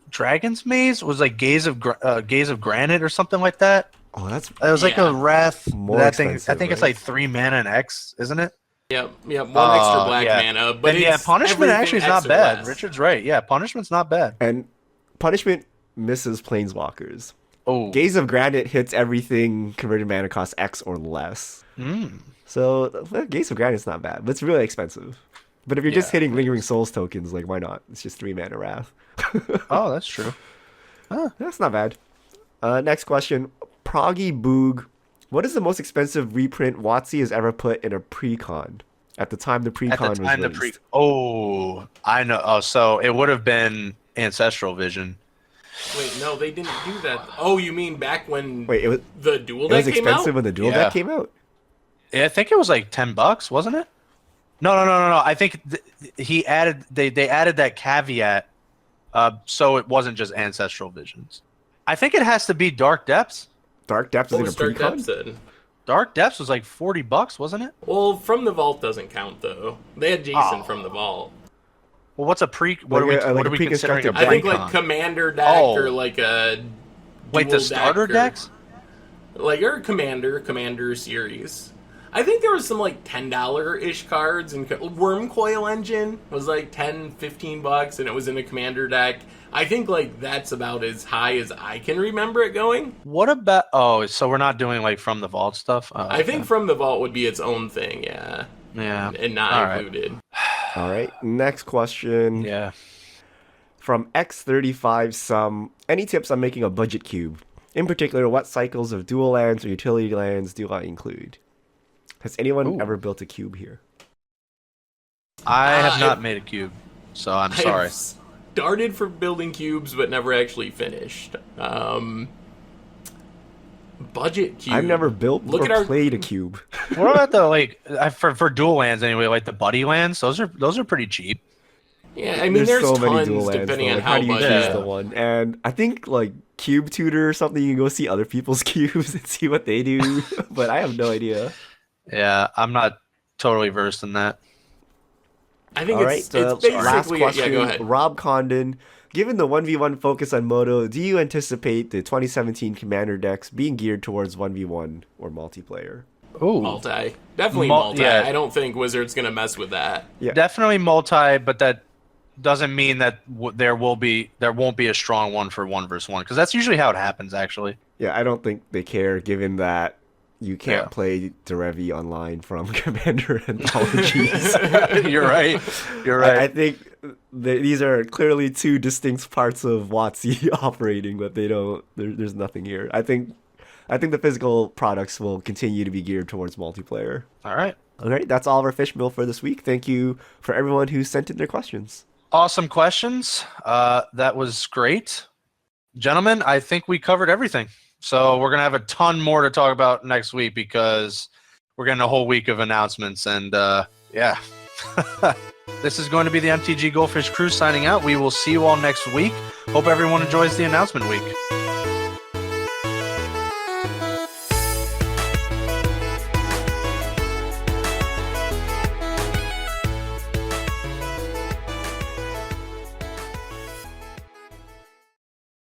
Dragon's Maze. Was like Gaze of Granite or something like that. Oh, that's It was like a Wrath. More that thing. I expensive, think it's right? like 3 mana and X, isn't it? Yep, one extra black Yeah. mana. But And yeah, it's Punishment everything actually is X not or bad. less. Richard's right. Yeah, Punishment's not bad. and punishment misses planeswalkers. Oh, Gaze of Granite hits everything converted mana cost X or less. So Gaze of Granite's not bad, but it's really expensive. But if you're just Yeah. hitting Lingering Souls tokens, like why not? It's just 3 mana Wrath. oh, that's true. That's not bad. Next question. Proggy Boog. What is the most expensive reprint WotC has ever put in a pre-con? At the time the At pre-con the time, was released. Oh, I know. Oh, so it would have been Ancestral Vision. Wait, no, they didn't do that. Oh, you mean back when Wait, the dual it was deck came expensive out? when the dual Yeah. deck came out? Yeah, I think it was like $10, wasn't it? No. I think he added they added that caveat, so it wasn't just Ancestral Visions. I think it has to be Dark Depths. Dark Depths What was in a was Dark pre-con? Depths then? Dark Depths was like $40, wasn't it? Well, From the Vault doesn't count though. They had Jason Oh. from the Vault. Well, what's a pre? What are we? Like a What are we considering? pre-constructed A I think pre-con? like Commander deck Oh. or like a Wait, the dual starter deck or- decks? like or Commander series. I think there was some like $10-ish cards, and Worm Coil Engine was like $10-15, and it was in a Commander deck. I think like that's about as high as I can remember it going. What about? Oh, so we're not doing like from the vault stuff. Oh, I think From the Vault would be its own thing, yeah, Yeah. and not All right. included. All right. Next question. Yeah. From X35 Sum. Any tips on making a budget cube? In particular, what cycles of dual lands or utility lands do I include? Has anyone Ooh. ever built a cube here? I have not I- made a cube, so I'm sorry. I've started for building cubes, but never actually finished. Budget cube. I've never built Look or at our played a cube. What about the for dual lands anyway? Like the buddy lands, those are pretty cheap. Yeah, I mean, there's so many tons dual lands. depending though. on Like, how do you much. choose the one? And I think like Cube Tutor or something, you can go see other people's cubes and see what they do. But I have no idea. Yeah, I'm not totally versed in that. I think All right, it's basically last question. yeah. Go ahead. Rob Condon, given the 1v1 focus on Moto, do you anticipate the 2017 Commander decks being geared towards 1v1 or multiplayer? Ooh, Multi, definitely Mul- multi. yeah. I don't think Wizards gonna mess with that. Yeah. definitely multi, but that doesn't mean that there won't be a strong one for 1v1 because that's usually how it happens. Actually, Yeah, I don't think they care, given that you can't Yeah. play Derevi online from Commander Anthologies. you're right. You're I right. think these are clearly two distinct parts of WotC operating, but they don't. There's nothing here. I think the physical products will continue to be geared towards multiplayer. All right. All right, that's all of our fish meal for this week. Thank you for everyone who sent in their questions. Awesome questions. That was great, gentlemen. I think we covered everything. So we're gonna have a ton more to talk about next week because we're getting a whole week of announcements, and yeah. This is going to be the MTG Goldfish Crew signing out. We will see you all next week. Hope everyone enjoys the announcement week.